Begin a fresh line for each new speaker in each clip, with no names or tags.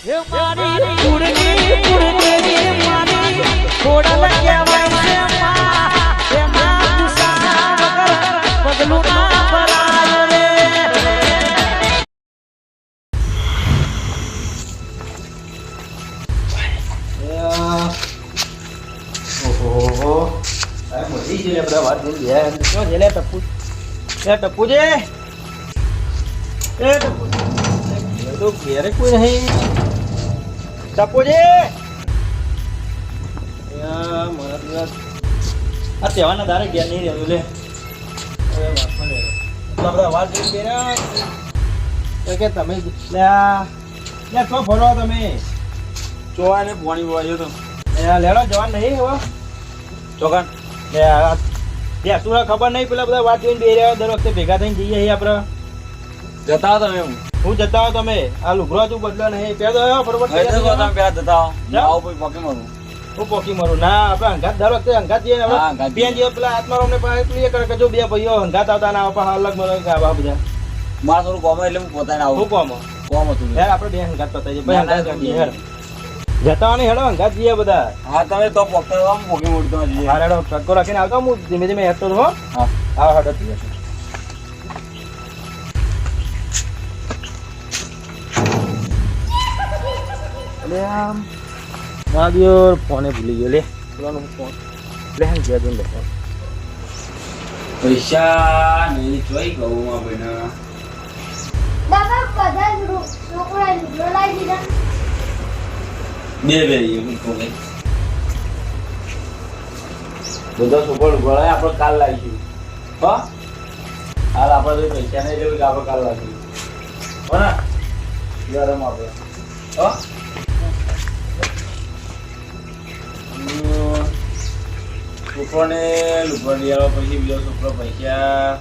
એ મારી કુડની કુડની મારી ખોડલ કહેવાય છે માં એના ગુસ્સા વગર પગલું ના ભરાય રે
ઓહો આ મોટી છે લે બધા વાત જોઈ લે શું છે લે ટપ્પુ એ ટપ્પુ જે એ ટપ્પુ તો ઘેરે કોઈ નહીં ટપ્પુ જે મારા આ તહેવારના દારે ઘેર નહીં રહ્યું લે બધા વાત જોઈ ગયા તો કે તમે લે તો ફરો તમે
ચોવાને પાણી વાળ્યો તો
લેડો જવાન નહીં હવે ચોકન લે તું ખબર નહીં પેલા બધા વાત જોઈને બે રહ્યા દર વખતે ભેગા થઈને જઈએ અહીં આપણે
જતા હો તમે
હું જતા હો તમે આ લુગરો તું બદલો નહીં પેલો ફરવટ
તમે પેલા જતા હો આવો પછી પોકી મારું
હું પોકી મારું ના આપણે અંગાત દર વખતે અંગાત જઈએ ને
હા,
હવે
અંગાત
બેન જેવો પેલા આત્મારો અમને પાસે કરે કે જો બે ભાઈઓ અંગાત આવતા ના આવતા અલગ મળે આવા બધા
મારે થોડું કોમ એટલે હું પોતાને આવું
શું કોમ
કોમ હતું
યાર આપણે બે અંગાત પતાવી
ના, ના,
ભાઈ જઈએ હેડ જતા નહીં હેડો અંગાત જઈએ બધા
હા તમે તો પોકતા આમ પોકી મોડતો જઈએ
હા હેડો ટ્રકો રાખીને આવતો હું ધીમે ધીમે હેડતો હો
હા
હા હેડો જઈએ લે આમ માગ્યો ફોને ભૂલી ગયો લે પેલાનો ફોન લે હે ગયા દઉં લે
પૈસા નહીં જોઈ ગયું માં બેના
દાદા બધા છોકરા લડાઈ દીધા
બે એવું કોને બધા સુપર ગળાય આપણે કાલ લાવીશું હા હાલ આપણે તો પૈસા નહીં લેવું કે આપણે કાલ લાવીશું હો ને ગરમ આપણે હા છોકરોને લુગડી આવ્યા પછી બીજો છોકરો પૈસા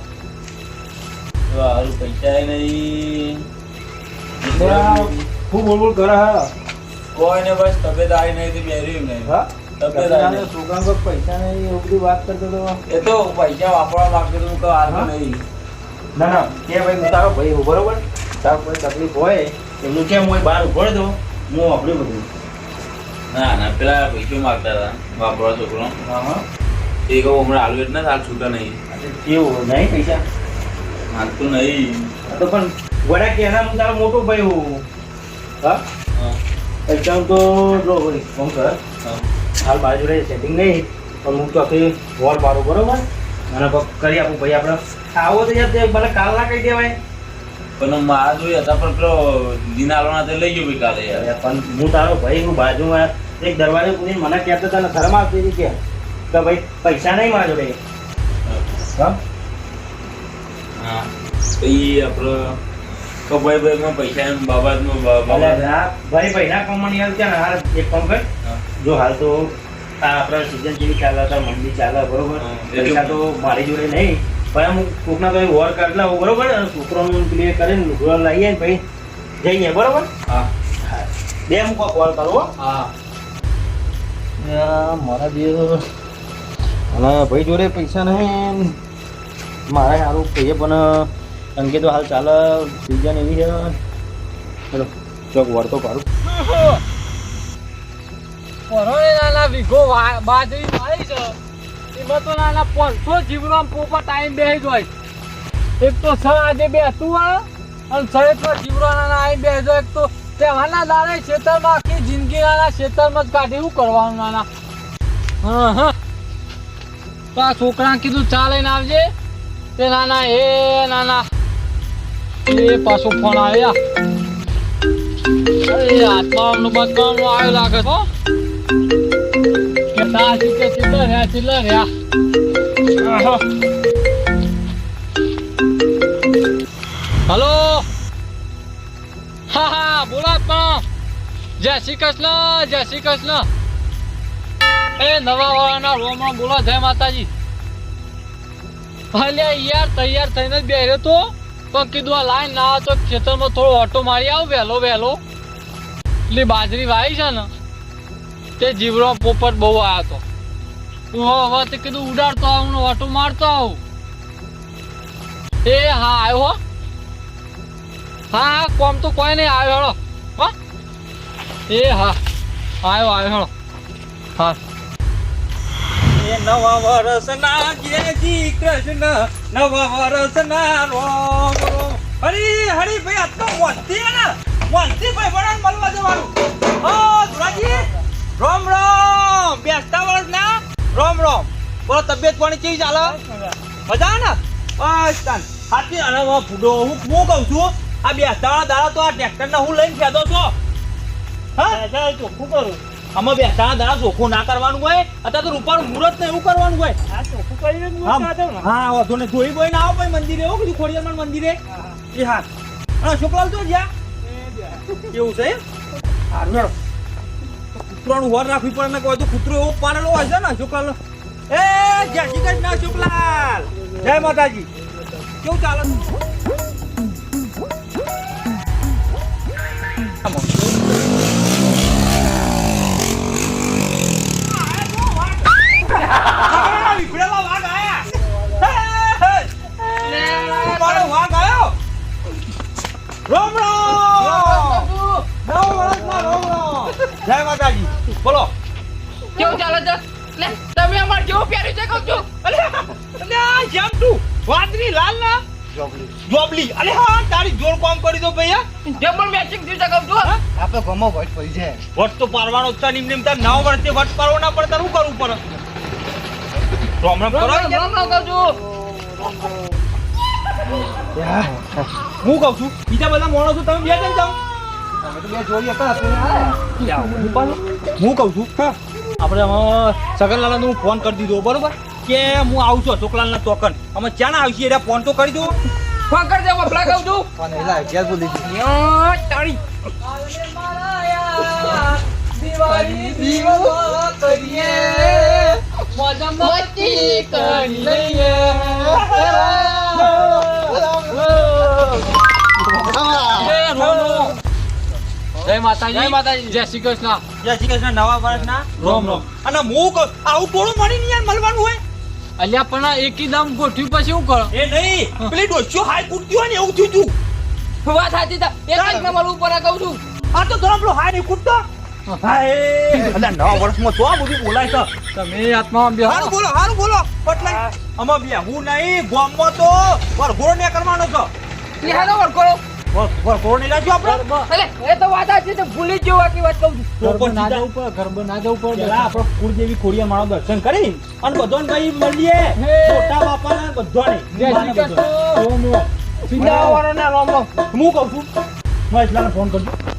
તો હારું પૈસા નહીં
ખૂબ બોલ કરે હા
કોઈને બસ તબિયત આવી નહીં તો બેર્યું નહીં
હા
તબિયત આવી નહીં.
છોકરા પર પૈસા નહીં એવું બધી વાત કરતો તો
એ તો પૈસા વાપરવા માંગતો તો હું કહું હાલ નહીં
ના ના કે ભાઈ હું તારો ભાઈ હું બરોબર તારો કોઈ તકલીફ હોય એમનું કેમ હોય બહાર ઉભો દો હું વાપર્યું બધું
ના ના પેલા પૈસો માંગતા હતા વાપરવા છોકરો
હા હા
એ કહું હમણાં હાલ એટલે હાલ છૂટા નહીં
કેવું નહીં પૈસા
હાલતું નહીં
તો પણ વડા કે એના હું તારો મોટો ભાઈ હું હા
હા
પૈસા તો જો ભાઈ ફોન કર
હા
હાલ મારી જોડે સેટિંગ નહીં પણ હું તો આખી વોલ પાડું બરોબર અને કરી આપું ભાઈ આપણે આવો તો યાર તે મને કાલ ના કહી દેવાય
પણ મારા જોઈએ હતા પણ પેલો દિનાલોના તે લઈ ગયો ભાઈ કાલે યાર
અરે પણ હું તારો ભાઈ હું બાજુમાં એક દરવાજે પૂરીને મને કહેતો તને શરમ આવતી હતી કે ભાઈ પૈસા નહીં મારા જોડે હા
હા પછી આપણે કબાઈ ભાઈમાં પૈસા એમ બાબતમાં
ભાઈ ભાઈ ના કમાણી હાલ ત્યાં હાલ એક કામ કર જો હાલ તો આ આપણા સિઝન જેવી ચાલે હતા મંડી ચાલે બરોબર પૈસા તો મારી જોડે નહીં પણ હું કોકના તો વોર કાઢલા હું બરોબર છોકરાનું ક્લિયર કરીને લુગડો લાવીએ ને ભાઈ જઈએ બરોબર
હા
બે હું કોલ કરું
હા
મારા બે અને ભાઈ જોડે પૈસા નહીં મારે સારું કહીએ પણ અંકે તો હાલ ચાલે સિઝન એવી છે ચલો ચોક વળતો પાડું
પરોણે નાના વીઘો બાજરી વાળી છે એમાં તો નાના 500 જીવરામ પોપા ટાઈમ બેહી જાય એક તો છ આજે બેસતું હોય અને છ તો જીવરા નાના આઈ બેહી જાય એક તો તહેવારના દાડે ખેતરમાં આખી જિંદગી નાના ખેતરમાં જ કાઢી શું કરવાનું નાના હા હા તો આ છોકરા કીધું ચા લઈને આવજે તે નાના એ નાના એ પાછો ફોન આવ્યા અરે આત્માનું બચવાનું આવ્યું લાગે હો કે તાજી કે ચિલ્લર રહ્યા હલો હા હા બોલો આત્મા જય શ્રી કૃષ્ણ એ નવા વાળાના રોમમાં બોલો જય માતાજી અલ્યા યાર તૈયાર થઈને જ બેહ્યો તો પણ કીધું આ લાઈન ના આવે તો ખેતરમાં થોડો ઓટો મારી આવ વહેલો એટલે બાજરી વાવી છે ને તે જીવરો પોપટ બહુ આવ્યો હતો હવે તે કીધું ઉડાડતો આવું ને ઓટો મારતો આવું એ હા આવ્યો હો હા કોમ તો કોઈ નહીં આવ્યો હેડો હો એ હા આવ્યો હેડો હા
એ નવા વર્ષના જય શ્રી કૃષ્ણ નવા વર્ષના રોમ રોમ હરી હરી ભાઈ આ તો મોતી હે ને મોતી ભાઈ બડાન મળવા જવાનું ઓ ધુરાજી રોમ રોમ બેસતા વર્ષના રોમ રોમ બોલો તબિયત પાણી કેવી ચાલે મજા ને બસ તાન હાથી અને ફૂડો હું કહું છું આ બેસતા દાડા તો આ ટ્રેક્ટર ને હું લઈને ફેદો છો હા ચોખ્ખું કરું આમાં બેસતા દાડા ચોખ્ખું ના કરવાનું હોય અત્યારે તો રૂપાનું મુહૂર્ત ને એવું કરવાનું હોય હા વાંધો ને જોઈ બોઈ ના આવો ભાઈ મંદિરે એવું કીધું ખોડિયાર મંદિરે એ હા અને છોકરાઓ તો જ્યાં એવું છે હારું હેડો કૂતરાનું વર રાખવી પડે ને કોઈ તો કૂતરો એવો પાડેલો હોય છે ને છોકરાનો એ જય શ્રી કૃષ્ણ શુક્લાલ જય માતાજી કેવું ચાલે વિફરેલા વાઘ આયા વાઘ આવ્યો રોમ રોમ જય માતાજી બોલો
કેવું ચાલે છે લે તમે અમાર કેવું પહેર્યું છે કહું છું
અલે જેમ તું વાદળી લાલ ના જોબલી અલે હા તારી જોર કામ કરી દો ભૈયા
જે પણ મેચિંગ થયું છે કહું છું
આપણે ગમો વટ પડી છે
વટ તો પારવાનો છે નિમ નિમ તાર નવ વર્ષે વટ પારવો ના પડે તાર શું કરવું પડે રોમ રોમ કરો
રામ રામ કહું છું
હું કહું છું બીજા બધા મોણો છો તમે બે જણ જાઓ
તમે તો બે જોડી હતા
હું કહું છું આપણે સગનલાલને હું ફોન કરી દીધો બરોબર કે હું આવું છું ચોકલાલના ચોકન અમે ક્યાં ના આવીશું એટલે ફોન તો કરી દો
ફોન કરી દે વપલા કહું છું
પણ એલા ઘેર બોલી
યો તારી
દિવાળી દીવો કરીએ મજા મસ્તી કરી લઈએ જય માતાજી જય માતાજી જય શ્રી કૃષ્ણ
જય શ્રી કૃષ્ણ નવા વર્ષના રોમ રોમ અને હું કહું આવું ટોળું મળી યાર મળવાનું હોય
અલ્યા પણ એકદમ ગોઠવી પછી શું કરો
એ નહીં પેલી ડોસ્યો હાઈ કૂદતી હોય ને એવું થયું તું
વાત સાચી તા એક જ ને મળવું પડે કહું છું
આ તો ધરમ પેલો હાઈ નહીં કૂદતો હાય અલ્યા નવા વર્ષમાં તો આ બધું બોલાય છે
તમે આત્મામાં બે
હારું બોલો પટલાય આમાં બે હું નહીં ગામમાં તો વરઘોડો ને કરવાનો છે
ઈ હાલો વળકો
વરઘોડો નહીં લાગ્યો આપણે
અલે એ તો વાત સાચી છે ભૂલી ગયો આટલી વાત કહું છું
ગરબા ના જવું પડે ગરબા ના જવું પડે
પેલા આપણે કુળદેવી ખોડિયાર માનો દર્શન કરી અને બધાને ભાઈ મળીએ મોટા બાપાના બધાને
જય શ્રી કૃષ્ણ ઓમ ઓમ
સીધા વાળો ને રોમ રોમ
હું કહું છું મહેશલાને ફોન કરજો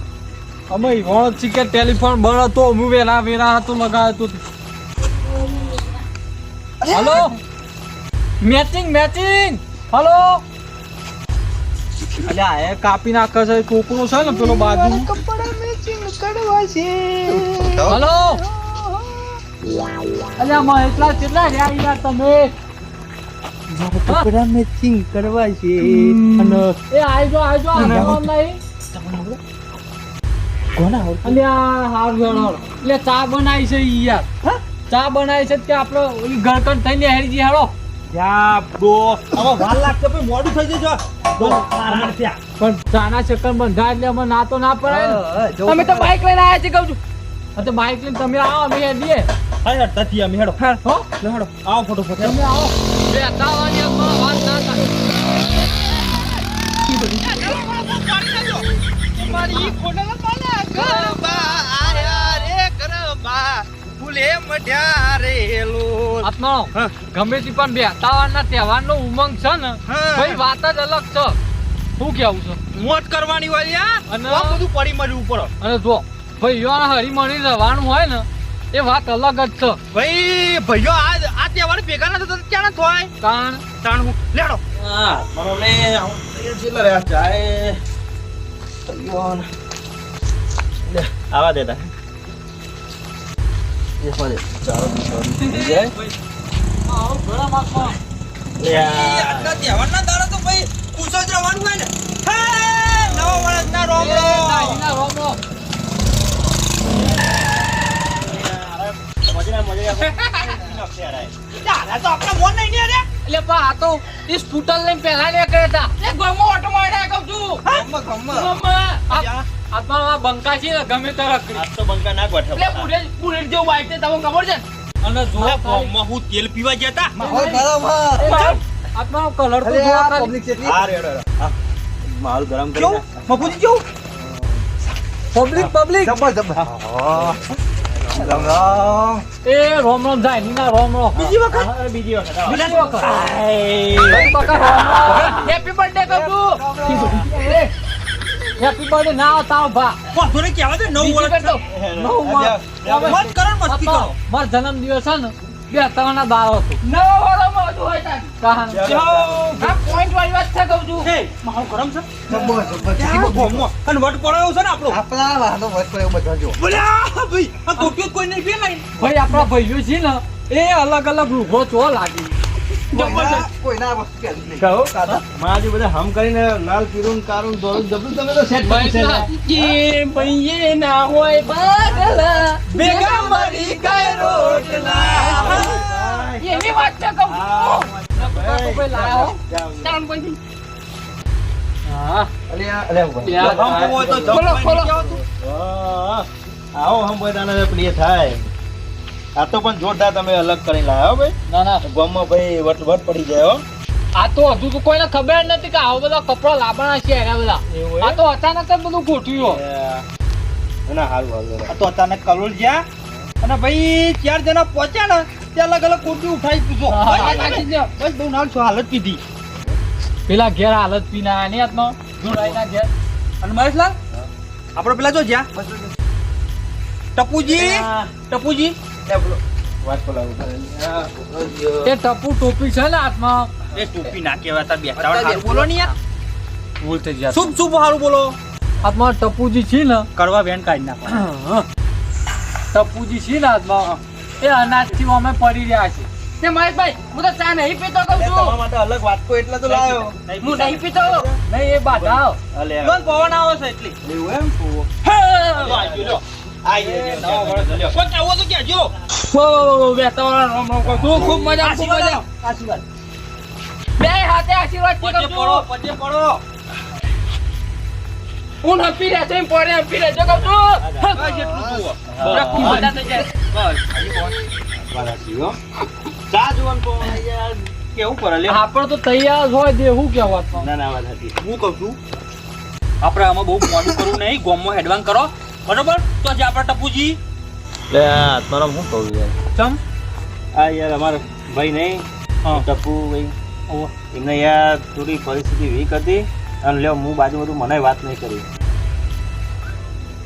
અમે વણ ચીકે ટેલિફોન બળ હતો હું વેરા હતો લગાવ્યો હતો હલો મેચિંગ હલો અલ્યા એ કાપી નાખે છે કોકરો છે ને પેલો બાજુ હલો અલ્યા માં એટલા કેટલા રહ્યા યાર તમે
કપડા મેચિંગ કરવા છે અને
એ આઈજો આરામ નહીં
કોના આવડતું
અલ્યા હાર ગણો એટલે ચા બનાવી છે ઈ યાર ચા બનાવી છે કે આપણે ઓલી ગળકણ થઈને હેરી જી હાલો
યા બ્રો હવે વાર લાગશે પછી મોડું થઈ જશે મારા ત્યાં
પણ ચાના ચક્કર બંધા એટલે અમે ના તો ના પડાય ને
અમે તો બાઈક લઈને આયા છીએ કહું છું
હા તો બાઈક લઈને તમે આવો અમે હેડીએ
હા તથી અમે હેડો
હો
લે હેડો આવો ફટોફટ
તમે આવો બે તાવાની અમાર વાત ના થાય
મારી ફોટો પાલા ગરબા આયા રે ગરબા ફૂલે મઢ્યા રે લો
આત્મા ગમે તે પણ બે તાવાના તહેવારનો ઉમંગ છે ને ભાઈ વાત જ અલગ છે શું કેવું છે
મોટ કરવાની હોય યાર
અને
આ બધું પડી મળ્યું ઉપર
અને જો ભાઈઓને હરીમળી રહેવાનું હોય ને એ વાત અલગ જ છે
ભાઈ ભાઈઓ આ તહેવાર ભેગા ના થતા ક્યાં ના થાય
કારણ
તાણ હું લેડો
હા મને છેલ્લે રહ્યા ચાય લે
આવા દેતા
એ ફરે ચાલો જય
આવો ઘણા માસમાં
આજના તહેવારના દાડા તો ભાઈ ખુશ જ રહેવાનું હોય ને હે નવા વર્ષના રોમ રોમ
દાદીના રોમ રોમ
દાદા તો આપણા મોન નહીં ને રે
એટલે પા આ તો એ સ્કૂટર લઈને પહેલા નીકળ્યા હતા
એ ગમો ઓટો માર્યા કહું છું
ગમ્મા
ગમો
આત્મામાં બંકા છે ને ગમે તે રખડી.
આજ તો બંકા ના ગોઠવ
એટલે બુલેટ જેવું બાઈક છે તમને ખબર છે ને?
અને જો
અરે ગોમમાં હું તેલ પીવા ગયા તા
આત્માનો કલર તો જોવા ખાલી.
હા રે રે હા
મારું ગરમ કરી
કેવું મફુજી કેવું
પબ્લિક એ રોમ રોમ જાય ની ના રોમ રોમ
બીજી વખત
બીજી વખત
બીજી વખત
આય.
બકા રોમ રોમ
હેપી બર્થડે કબુ.
હેપી બર્થડે ના તાવ ભા
વાંધો નહીં કહેવા દે 9 વર્ષ
મત કરો મસ્તી કરો મારો જન્મદિવસ છે ને 2 ત્રણ દાડો હતો
નવા વાળામાં હતું હોય તાન.
કાહન
આ પોઈન્ટ વાળી વાત છે કહું છું.
એ મારું ગરમ છે ક્યાં ગોમમાં? અને વટ પડાયો છે ને આપણો બોલ્યા ભાઈ આ કોટીઓ કોઈ નહીં પીએ નહીં
ભાઈ આપણા ભાઈઓ છે ને એ અલગ અલગ રૂપો ચો લાગી
મારા જે બધા હમ કરીને લાલ પીરું કારું ધોળું જબરું તમે તો સેટ કરી છે
કે ભઈએ ના હોય બગલા ભેગા મળી ગઈ રોટલા. એની વાત છે કહું છું.
ભાઈ લાયો
ચાલ પછી.
હા
હમ હોય તો જમ
ખોલો, ખોલો.
આવો હમ બધાને પ્રિય થાય આ તો પણ જોરદાર તમે અલગ કરીને લાયા હો ભાઈ
ના ના
ગામમાં ભાઈ વટ પડી જાય હો
આ તો હજુ તો કોઈને ખબર જ નથી કે આવા બધા કપડા લાવવાના છે એના બધા
એવું
આ તો અચાનક જ બધું ગોઠવ્યું
ના હારું હારું
આ તો અચાનક કલોલ ગયા અને ભાઈ 4 જણા પહોંચ્યા ને ત્યાં અલગ અલગ કોટી ઉઠાઈ પૂછો
હા,
બસ બહુ નાલ છો હાલત પીધી
પેલા ઘેર હાલત પીના આની હાથમાં જોડાઈના ઘેર
અને મહેશલાલ આપણે પેલા જો જ્યાં ટપુજી
વાત બોલાવું
એ ટપુ ટોપી છે ને હાથમાં
એ ટોપી ના કહેવાય તાર બેઠા હારું બોલો ને યાર
ભૂલ થઈ ગયા
શુભ શુભ હારું બોલો
હાથમાં ટપુજી છે ને
કરવા વેન કાઢી નાખો
ટપુજી છે ને હાથમાં એ અનાજથી અમે પડી રહ્યા છે
તે મહેશભાઈ હું તો ચા નહીં પીતો કહું
તમારા
છું.
માટે અલગ વાત કો એટલે તો લાયો
હું નહીં પીતો.
નહીં એ બાધા
અલે
મન પવન આવે છે એટલી
એવું એમ
કોઈ આવો તો કહેજો
વાતાવરણ રમ રમ કરું છું. ખૂબ મજા ખૂબ મજા. બે હાથે આશીર્વાદ થી
પજે
કહું
પડો
છું.
પજે પડો
હું હંપી રહેશે એમ પડે હંપી રહેજો કહું છું.
બસ એટલું જુઓ
રખી મજા થઈ જાય.
ચા જોવાનું તો યાર કેવું કરે લે
આપણે તો તૈયાર જ હોય દેવું કેવા
ના ના વાત હતી
હું કહું છું આપણે આમાં બહુ મોડું કરવું નહીં ગોમમાં હેડવાન કરો બરોબર તો આજે આપણા ટપુજી
લે આત્મારામ શું કહું યાર
ચમ
આ યાર અમારા ભાઈ નહીં ટપુ ભાઈ એમને યાર થોડી પરિસ્થિતિ વીક હતી અને લ્યો હું બાજુ બધું મને વાત નહીં કરી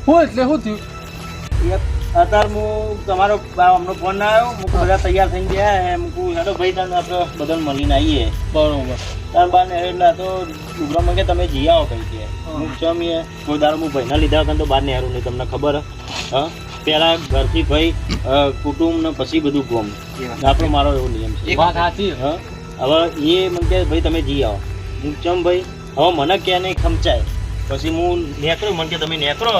હું એટલે શું થયું
અત્યારે હું તમારો હમણો ફોન ના આવ્યો હું બધા તૈયાર થઈને ગયા હે હું હેડો ભાઈ તને આપણે બધાને મળીને આવીએ
બરોબર
તાર બાર ને એટલે તો ડુગરામાં કે તમે જી આવો કઈ કે હું ચમીએ કોઈ દાડો હું ભાઈના લીધા વગર તો બહાર ને હારું નહીં તમને ખબર હા પહેલા ઘરથી ભાઈ કુટુંબ ને પછી બધું ગોમ આપણો મારો એવો નિયમ છે
વાત સાચી
હા હવે એ મને કે ભાઈ તમે જી આવો હું ચમ ભાઈ હવે મને કે નહીં ખમચાય પછી હું નેકરો મને કે તમે નેકરો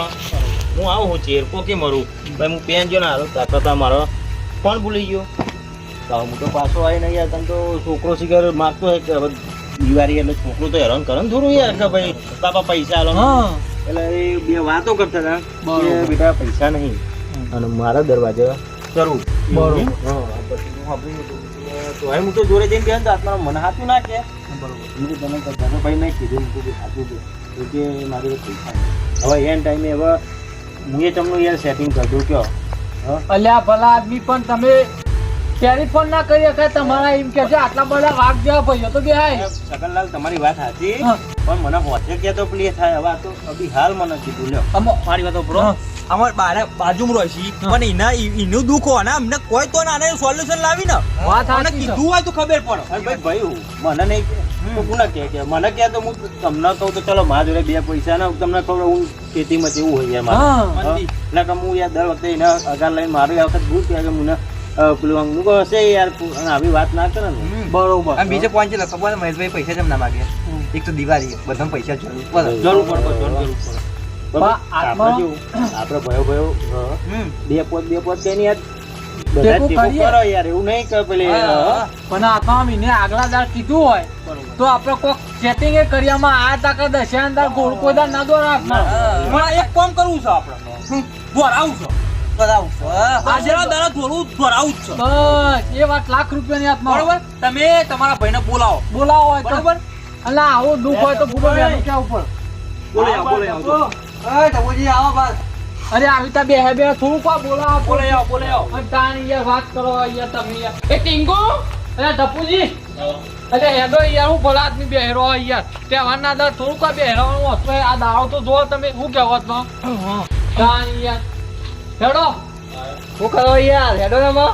હું આવું હું ચેરકો કે મરું ભાઈ હું પેન જો ને હારો તાકતા મારો કોણ ભૂલી ગયો તો હું તો પાછો આવી નહીં યાર તને તો છોકરો શિકાર માગતો હોય કે હવે દિવાળી એટલે છોકરો તો હેરાન કરે ને થોડું યાર કે ભાઈ બાપા પૈસા આલો
હા
એટલે એ બે વાતો કરતા હતા
બરોબર.
કે બેટા પૈસા નહીં અને મારા દરવાજા કરવું
બરોબર.
હા પછી હું સાંભળ્યું હતું કે તો હવે હું તો જોડે જઈને બેન તો આત્માનો મને હાથું ના કે
બરોબર
હું તો તમે ભાઈ નહીં કીધું હું કીધું સાચું છે કે મારી પાસે પૈસા નહીં હવે એન ટાઈમે હવે હું એ તમને યાર સેટિંગ કરી દઉં કયો હા
અલ્યા ભલા આદમી પણ તમે ટેલિફોન ના કરી શકાય તમારા એમ કે છે આટલા બધા વાઘ જેવા ભાઈઓ તો બે હાય
સકનલાલ તમારી વાત સાચી
હા.
પણ મને હોતે કે તો પ્લે થાય હવે આ તો અભી હાલ મને કીધું લ્યો
મારી વાત બરો અમાર બાજુમાં રહે છે પણ એનું દુઃખ હોય ને અમને કોઈ તો આને સોલ્યુશન લાવી ને
વાત
મને
સાચી છે.
કીધું હોય તો ખબર પડે
અરે ભાઈ ભાઈ મને નહીં તો કોને કે મને કે તો હું તમને કહું તો ચલો મારા જોડે બે પૈસા ને તમને ખબર હું ખેતીમાં જેવું હોય યાર મારે
હા
હા? એટલે કે હું યાર દર વખતે એને અગાર લઈને મારું આ વખત ભૂલ કે મને પેલું હું કહું હશે યાર અને આવી વાત ના કરે ને
બરોબર
અને બીજે પોઈન્ટ છે ખબર મહેશભાઈ પૈસા જેમ ના માગે એક તો દિવાળી બધા પૈસા જરૂર પડે
જરૂર પડે જરૂર પડે
બા,
આપણે
આત્મા-
જેવું આપણે ભયો ભયો બે પોત કઈ નહીં યાર બધા
ટેકો
ટેકો
કરીએ.
કરો યાર, એવું નહીં કે પેલી
પણ આ તો આમ એને આગલા દાડ કીધું હોય તો આપણે કોક સેટિંગ કર્યામાં આ તાકા દશાંદાર ગોળ કોઈ દાડ ના દો રાખમાં.
હમણાં એક કામ કરવું છે આપણે ધોરાવું છે
બરાબર
આજના દાડા ધોરું ધોરાવું જ છે
બસ એ વાત લાખ રૂપિયાની હાથમાં.
બરોબર તમે તમારા ભાઈને બોલાવો
બોલાવો હોય તો.
બરોબર
અલા આવો દુઃખ હોય તો પૂરો વેલું કેવું પડે.
બોલે આવો
એ ટપુજી આવો બસ
અરે આવી તા બે થોડું કો બોલાવો
બોલે આવો
અને તાણ યાર વાત કરો યાર તમે યાર. એ ટીંગુ અરે ટપુજી અરે હેડો યાર હું ભલા આદમી બેહરો યાર તહેવારના દર થોડું કો બેહરવાનું હતું આ દાડો તો જો તમે શું કહેવો છો તાણ યાર હેડો
શું કરો યાર હેડો ને માં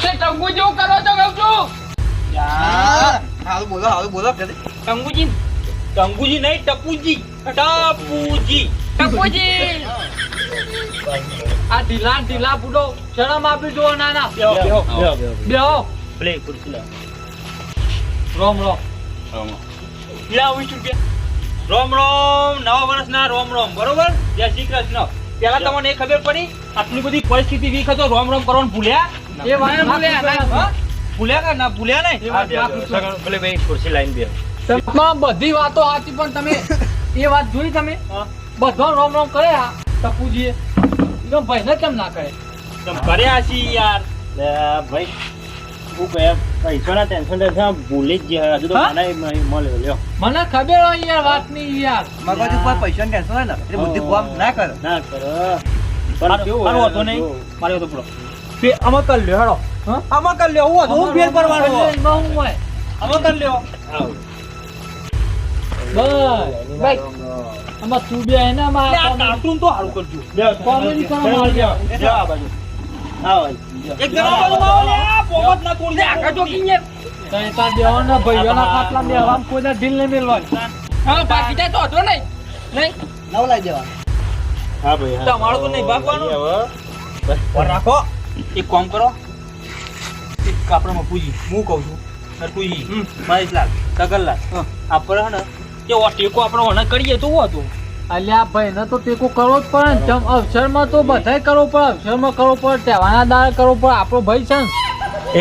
તે ટંગુ જેવું કરો છો કહું છું
હારું બોલો
ટંગુજી નહીં ટપુજી
ટપુજી આ ઢીલા બુડો શરમ આપી જો નાના બેહો
પ્લે ખુરશી લાવ.
રોમ રોમ
લાવ 20 રૂપિયા રોમ રોમ નવા વર્ષના રોમ બરોબર જય શ્રી કૃષ્ણ પેલા તમને એ ખબર પડી આટલી બધી પરિસ્થિતિ વીક હતો રોમ કરવાનું ભૂલ્યા
એ વાત ભૂલ્યા ના.
હા? ભૂલ્યા કે ના ભૂલ્યા નહીં
એ વાત લાખ રૂપિયા.
પેલે ભાઈ ખુરશી લાઈન બે.
તમામ બધી વાતો સાચી પણ તમે એ વાત જોઈ તમે
હા.
બધો રોમ કર્યા ટપુજીએ એનો ભાઈને કેમ ના કરે
તમે કર્યા છી યાર
લે ભાઈ હું કયા પૈસાના ટેન્શન ભૂલી જ ગયા. હજુ તો
હા?
મને મળ્યો લ્યો.
મને ખબર હોય યાર વાતની યાર
મગજ ઉપર પૈસા ટેન્શન હોય ને એટલે બુદ્ધિ કામ ના કરે
ના કરો.
મારો હતો નહીં મારો હતો પૂરો આમાં કરી લ્યો હેડો
હા?
આમાં કરી લ્યો હું હું ફેર કરવાનો
એમાં હું હોય
આમાં કરી લ્યો
આવ.
બસ ભાઈ આમાં તું બે હે ને
આ
આમાં
કાર્ટૂન તો હારું કરજો
બેહો.
કોમેડી કરવા માંડ્યા.
બેહો આ બાજુ. આવો.
એક જણા બાજુ આવો લે આ પોપટ ના તોડી દે આગળ તો કિંજે
તઈ તાર દેવાના ભાઈઓના ખાટલા બેહવામાં કોઈને ઢીલ નહીં મેલવાની.
હા બાકી જાય તો હતો નહીં નહીં
નવ લાવી દેવા
હા ભાઈ હા.
તમારું તો નહીં ભાગવાનું.
હવે
પર રાખો એક કામ કરો એક આપણે પૂજી હું કહું છું પૂજી મહેશલાલ સગનલાલ આપણે હે ને કે ઓ ટેકો આપણે ઓના કરીએ તો હું હતું
અલ્યા ભાઈને તો ટેકો કરવો જ પડે ને ચમ અવસરમાં તો બધાય કરવો પડે અવસરમાં કરવો પડે તહેવારના દાડે કરવો પડે આપણો ભાઈ છે ને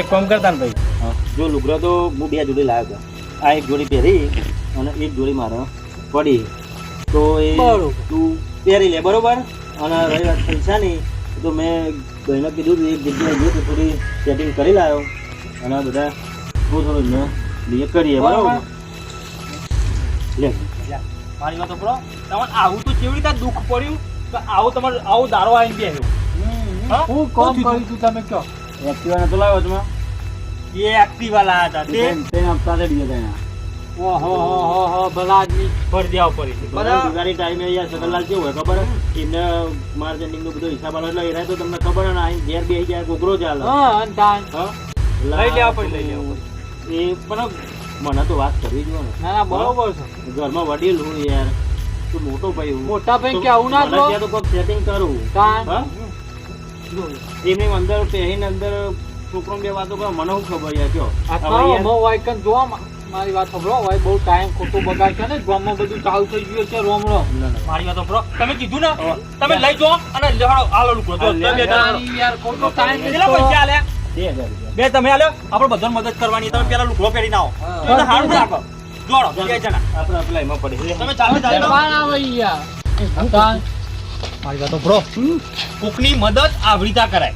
એક કામ કરતા ને ભાઈ જો લુગડો તો હું 2 જોડી લાવ્યો હતો. આ એક જોડી પહેરી અને એક જોડી મારે પડી તો એ
બરોબર.
તું પહેરી લે બરોબર. અને રહી વાત પૈસાની તો મેં ભાઈને કીધું હતું એક જગ્યાએ ગયો તો થોડી સેટિંગ કરી લાવ્યો અને બધા થોડું બીએ કરીએ બરોબર. લે
મારી વાત સાંભળો તમને આવું તો કેવી રીતે દુઃખ પડ્યું કે આવું તમારે આવું દારો આવીને બેહ્યો હા?
હું કોમ કર્યું તું તમે કહો
એક્ટિવાને તો લાવ્યો તમે
એ એક્ટિવા લાયા હતા તે
તેને હપ્તા દે બીજા તેને
ઓહો હો હો ભલા આદમી
ભરી દેવા પડી છે
બધા દિવાળી ટાઈમે યાર સગનલાલ કેવું હોય ખબર હે? એમને માર્કેટિંગ નો બધો હિસાબ આલો એટલે એના તો તમને ખબર હે ને અહીં ઘેર બેસી જાય કોકરો ચાલે
હા અને તાન.
હા?
લઈ લેવા પડે, લઈ લેવા
એ પણ મને તો વાત કરવી જોઈએ ને
ના ના બરોબર છે
ઘરમાં વડીલ હું યાર તું મોટો ભાઈ હું
મોટા ભાઈ કેવું ના
મને
જો
ત્યાં તો કોક સેટિંગ કરું
તાન.
હા? એમની અંદર પહેરીને અંદર છોકરો બે વાતો કરે મને શું ખબર યાર કયો
આ
હવે
તો
યાર,
બહુ વાયકન જોવા મારી વાત સાંભળો હોય બહુ ટાઈમ ખોટો બગાડ છે ને ગામમાં બધું ચાલુ થઈ ગયું છે રોમડો
ના, ના.
મારી વાત સાંભળો તમે કીધું ને તમે લઈ જાઓ અને લેવાડો આલો લુકડો જો તમે બે જણા
તારી યાર ખોટો ટાઈમ
કેટલા પૈસા આલ્યા
2000 રૂપિયા.
બે તમે આલ્યો આપણે બધાને મદદ કરવાની તમે પેલા લુકડો પહેરીને આવો એટલે હારું રાખો જોડો બે જણા
આપણે પેલા એમાં પડી લે.
તમે ચાલો ચાલો
આવે યાર તાન.
મારી વાત સાંભળો કોકની મદદ આવી રીતે કરાય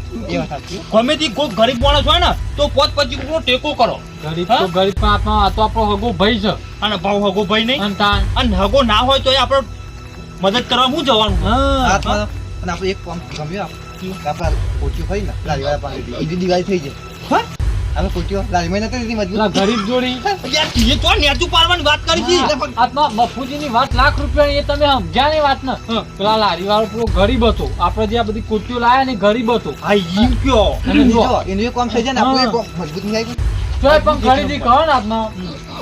ગમે તે કોઈ ગરીબ માણસ હોય ને તો 5-25 કોકનો ટેકો કરો
ગરીબ
હા?
તો ગરીબ પણ આપણો આ તો આપણો હગો ભાઈ છે
અને ભાવ હગો ભાઈ નહીં
અને તાન.
અને હગો ના હોય તો આપણે મદદ કરવા હું જવાનું
હા
અને આપણે એક કામ ગમ્યું આપણા કોટીઓ હોય ને લારીવાળા પાસે ઈદી દિવાળી થઈ જાય
હા?
આપણે કોટીઓ લારીમાં નથી લીધી
પેલા
મજબૂત
ગરીબ જોડી
યાર તીએ તો નેચું પાડવાની વાત કરી છે
આત્મા મફુજીની વાત લાખ રૂપિયા એ તમે સમજ્યા ની વાત ને પેલા લારી વાળો પેલો ગરીબ હતો આપણે જે આ બધી કુર્તીઓ લાયા ને ગરીબ હતો
હા ઈ કયો
અને જો
એનું એક કામ થઈ જાય ને આપણું એક કામ મજબૂત નહીં આવી
તોય પણ ખરીદી કરો ને આત્મા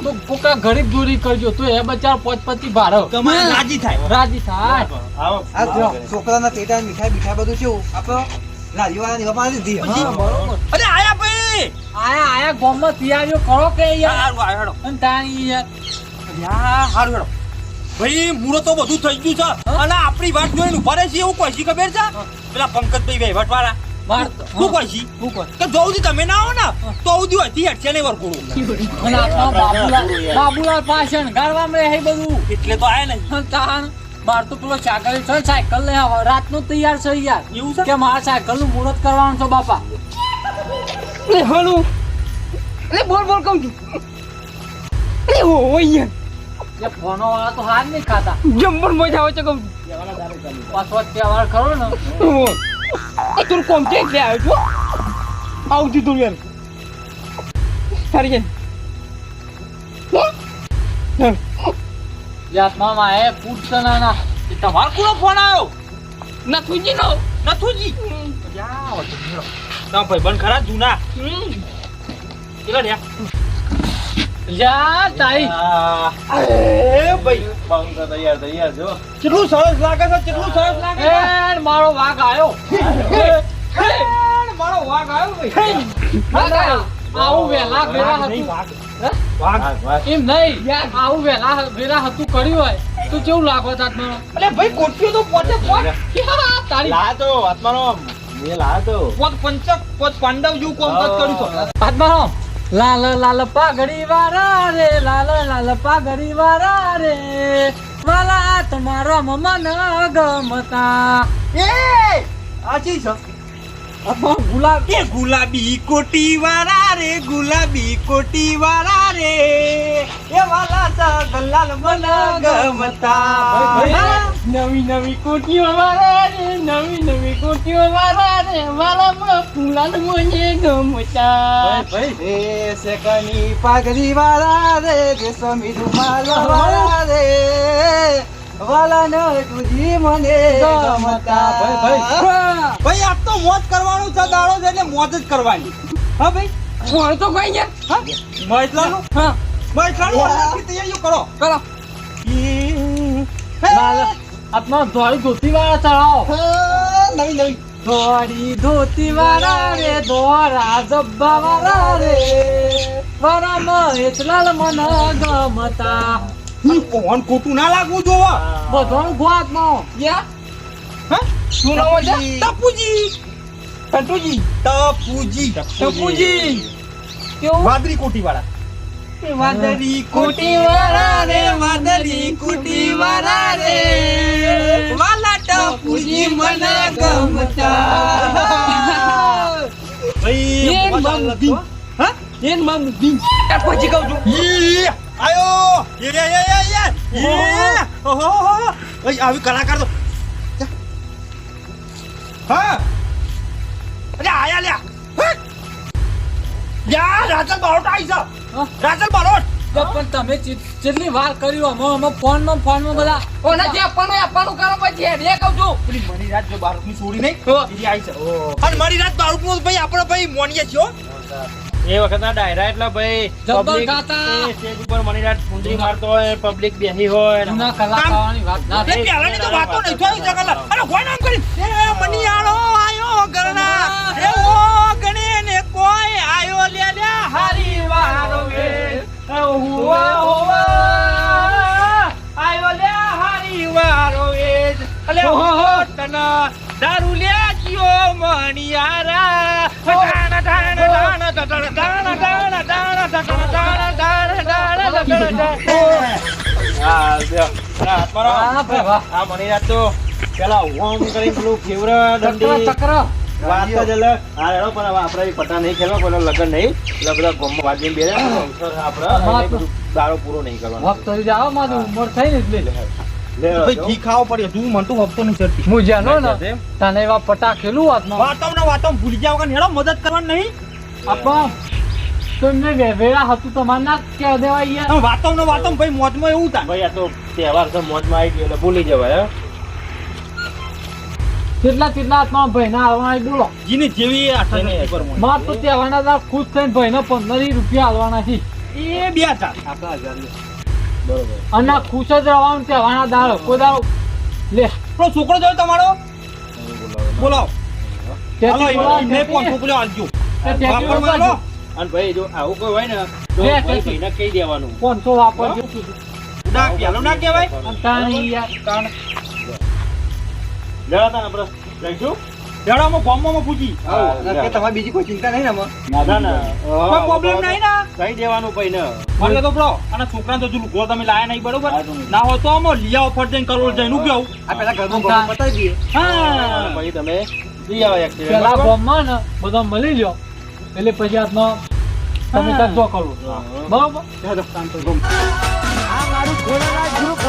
તો કોકા ગરીબ જોડી કરજો તો એ બચાર 5-25 ભાડો
તમારે રાજી થાય
રાજી થાય
આવો
આ જો છોકરાના પેટા મીઠાઈ બીઠાઈ બધું છે આપણે લારીવાળા ની વપારી દીધી
હા બરોબર
અરે આયા ભાઈ
આયા ગામમાં તૈયારીઓ કરો કે યાર
હારું આયો હેડો
અને તાણી યાર
યા હારું હેડો ભાઈ મૂળો તો બધું થઈ ગયું છે અને આપણી વાત જોઈને ઉભા રહે છે એવું કોઈ ખબર છે પેલા પંકજભાઈ વહીવટ વાળા
માર
શું કોઈ
શું કર
કે જોઉં તમે ના આવો ને તો ઉધી હતી હેઠશે નહીં વરકુડું
અને આપણા બાબુલાલ પાસે ગાળવામાં રહે બધું
એટલે તો આયા નહીં
તાણ માર તો પેલો સાયકલ છે સાયકલ લઈ આવો રાતનું તૈયાર છે યાર
એવું છે?
કે મારા સાયકલ નું મુહૂર્ત કરવાનું છે બાપા
લે હળું લે બોલ બોલ કહું છું લે ઓય
એ ફોનો વાળા તો હાર નહીં ખાતા
જમ્બર મજા આવે છે કહું
પાછો તહેવાર ખરો ને
છું તું કોમ છે એટલે આવ્યો છો આવતી તું યાર સારી છે
યાત્મામાં એ પૂછશે ના
એ તમારો કોનો ફોન આવ્યો
ના તુજી નો
નથુજી તમે ભાઈ બન ખરા જૂના કેટલા રહ્યા
યા તાઈ
એ ભાઈ તૈયાર જો કેટલું સરસ લાગે છે કેટલું સરસ લાગે છે
એ મારો વાઘ આયો
મારો વાઘ આવ્યો ભાઈ
આવું વેલા વેલા હતું
વાઘ
એમ નહીં આવું વેલા વેલા હતું કર્યું હોય તો કેવું લાગો તાત મારો
અલે ભાઈ કોઠીઓ તો પોતે
તારી
લાતો આત્માનો મે લાતો પોત પંચક પોત પાંડવ જેવું કોમ કર્યું છે
હાથમાં લાલ લાલ પાઘડી વાળા રે લાલ લાલ પાઘડી વાળા રે વાલા તમારો મમન ગમતા
એ આજી છે
હાથમાં ગુલાબ
એ ગુલાબી કોટી વાળા રે ગુલાબી કોટી વાળા રે એ વાલા સા ગલાલ મન ગમતા
નવી નવી કોટીઓ વાળા રે નવી નવી કોટીઓ વાળા રે વાળામાં ફૂલાલ મને ગમતા
એ સેકની પાઘડી વાળા રે રેશમી રૂમાલ વાળા રે વાલા ન તુજી મને ગમતા
ભાઈ આજ તો મોજ કરવાનું છે દાડો છે એટલે મોજ જ કરવાની હા ભાઈ
ફોન તો કોઈ યાર
હા મહેશલાનું
હા
મહેશલાનું તૈયારીઓ કરો
કરો
લાલ હાથમાં ધોળી ધોતી વાળા ચડાવો
નવી નવી
ધોળી ધોતી વાળા રે ધોરા જબ્બા વાળા રે વાળા મહેશલાલ મન ગમતા
કોણ ખોટું ના લાગવું જોવા
બધોનું ગોતમાં
યા
હા
શું નામ છે
ટપુજી
ટટુજી
ટપુજી
ટપુજી કેવું
વાદળી કોટી વાળા વાદળી
કોટી વાળા રે વાદળી કોટી વાળા રે
વાલા ટપુજી મને ગમતા ભાઈ
એન
મજા
મામુદી.
લાગતો. હા
એન મામુદી પછી કહું છું
ઈ આયો યે ઓહો ઓય આવી કલાકાર તો હા અરે આયા લ્યા હા. યા રાજલ બારોટ આવી છે
હા?
રાજલ બારોટ
પણ તમે કેટલી વાર કર્યું અમે ફોનમાં બધા
ઓના જે આપવાનું કરો પછી એ કહું છું
પેલી મની રાત જો બારોટ ની છોડી નહીં એ આવી છે અને મની રાત બારોટ નું ભાઈ આપણે ભાઈ મોનીએ છો
એ વખતના ડાયરા એટલે ભાઈ
જબ્બર
public
ગાતા.
એ સ્ટેજ ઉપર મનીરાત ફૂંદરી મારતો હોય પબ્લિક બેસી હોય
જૂના કલાકારોની વાત ના
એ પહેલાની તો વાતો નહીં થઈ જગલા અરે કોઈ નામ કરી એ મનિયાળો આયો ગરણા એ ઓ ગણે ને કોઈ આયો લે લે હારી વારો વે હુવા હુવા આયો લે હારી વારો વે અલે હો તના દારૂ લે જીઓ મણિયારા ડાણા ડાણા ડાણા ડાણા ડાણા ડાણા ડાણા ડાણા ડાણા
હા લ્યો. હા, મારો
હા, ભાઈ, વાહ.
આ મનીરાત તો પેલા હોમ કરી પેલું ફેવરા દંડી
ચક્ર
વાત જ અલગ. હા હેડો પણ હવે આપણે પટ્ટા નહીં ખેલવા પેલો લગન નહીં એટલે બધા ગોમમાં વાગીને બેરે આપણે બધું દાડો પૂરો નહીં કરવાનો
વખત થઈ જાવ મારી ઉંમર થઈ ને એટલે
લે
ભાઈ ઘી ખાવો પડે તું મન તો હફતો નહીં ચડતી
હું જાનો ને
એમ?
તને એવા પટા ખેલું હાથમાં
વાતો ભૂલી જાવ કે હેડો મદદ કરવાની નહીં
આપા તમને વેવેરા હતું તમારે ના કહેવા દેવાય યાર
વાતો ભાઈ મોજમાં એવું થાય
ભાઈ આ તો તહેવાર છે મોજમાં આવી ગયો એટલે ભૂલી જવાય હે?
કેટલા હાથમાં ભાઈના હાલવાના બોલો
જીની જેવી આઠ પર
માર તો તહેવારના દાડા ખુશ થઈને ભાઈને 15 રૂપિયા હાલવાના છે
એ બે ચાર
આપણા હજાર
બરોબર
અને આ ખુશ જ રહેવાનું તહેવારના દાડો કોઈ દાડો લે
પેલો છોકરો જોયો તમારો બોલાવો
તેથી
હાલો
બોલાવો,
એમને
તેથી.
પણ છોકરો આલજો
તેથી
વાપરમાં લો.
અને ભાઈ જો આવું કોઈ હોય ને તો
લે,
ભાઈ
લે.
ભાઈને કહી દેવાનું
500 વાપરજો
ઉડા પેલું ના કહેવાય
અને તાણી યાર
જરા તાને આપણે જઈશું
જડામાં બોમ્બમાં પૂછી
કે તમારે બીજી કોઈ ચિંતા નહીં ને આમાં?
ના ના
કોઈ પ્રોબ્લેમ નહીં ને
કહી દેવાનું પછી ને
મને તો બ્રો અને છોકરાને તો જુલું ગો તમે લાયા નહીં બરોબર ના હોય તો આમાં લઈ આવો ફટ જઈને કરોડ જઈને ઉગ્યો
આ પેલા ઘરમાં ગોળો બતાવી દઈએ.
હા
પછી તમે લઈ આવો એક્ટિવા
પેલા બોમ્બમાં ને બધા મળી લ્યો એટલે પછી આજનો તમે
હા.
ત્યાં જો કરો બરોબર
ચાલો, શાંત રહો.
આ મારું ખોલેલા ગ્રુપ